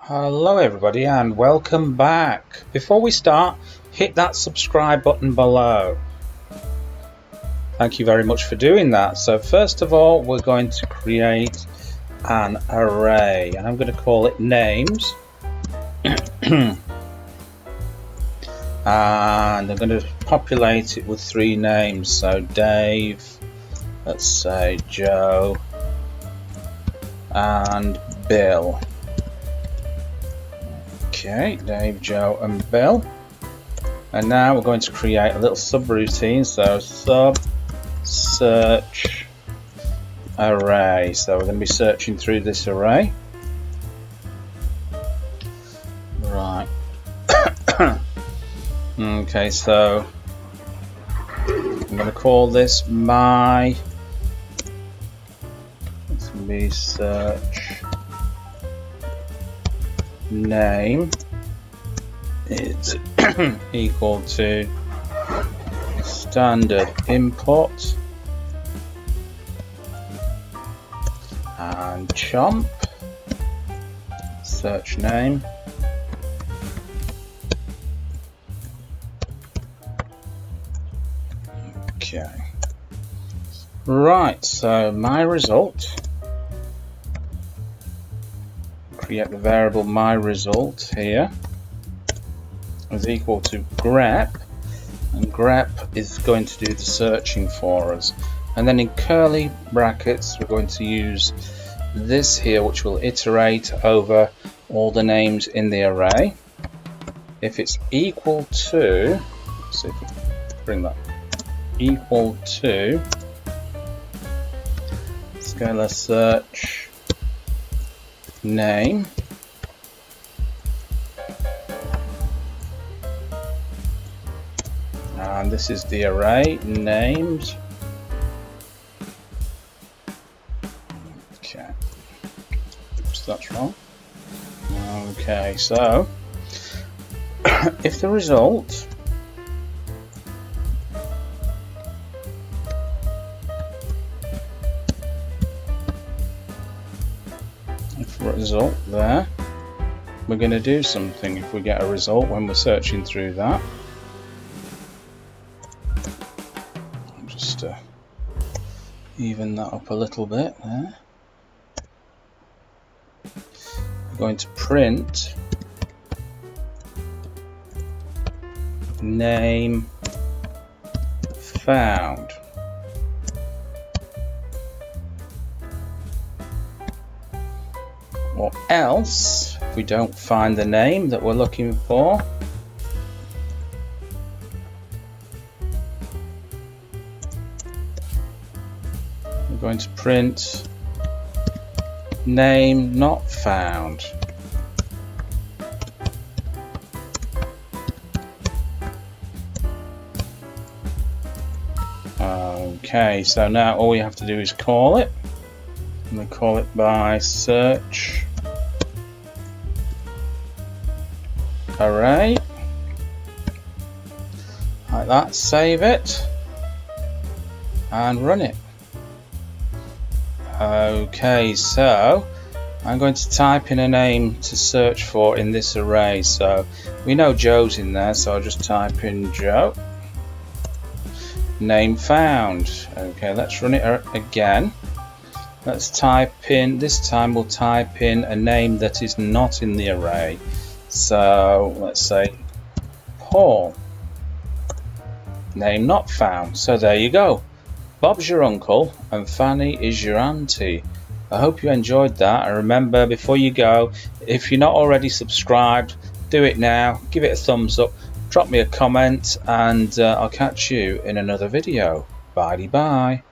Hello everybody and welcome back. Before we start, hit that subscribe button below. Thank you very much for doing that. So first of all, we're going to create an array and I'm going to call it names. And I'm going to populate it with 3 names. So Dave, let's say Joe, and Bill. Okay, Dave, Joe and Bill. And now we're going to create a little subroutine. So SubSearch array. So we're going to be searching through this array. Right. Okay, so I'm going to call this my search name is equal to standard input and chomp search name okay. Right, so my result, create the variable my result here is equal to grep, and grep is going to do the searching for us, and then in curly brackets we're going to use this here which will iterate over all the names in the array. If it's equal to, let's see if we can bring that, equal to scalar search name and this is the array names. Okay, oops, that's wrong. Okay, so if the result there, we're going to do something if we get a result when we're searching through that. Just even that up a little bit there. We're going to print name found. Or else, if we don't find the name that we're looking for, we're going to print name not found. Okay, so now all we have to do is call it. And we call it by search array like that. Save it and run it. Okay, so I'm going to type in a name to search for in this array. So we know Joe's in there, so I'll just type in Joe. Name found. Okay, let's run it again. Let's type in, this time we'll type in a name that is not in the array. So let's say Paul. Name not found. So there you go. Bob's your uncle and Fanny is your auntie. I hope you enjoyed that, and remember, before you go, if you're not already subscribed, do it now. Give it a thumbs up, drop me a comment, and I'll catch you in another video. Bye bye.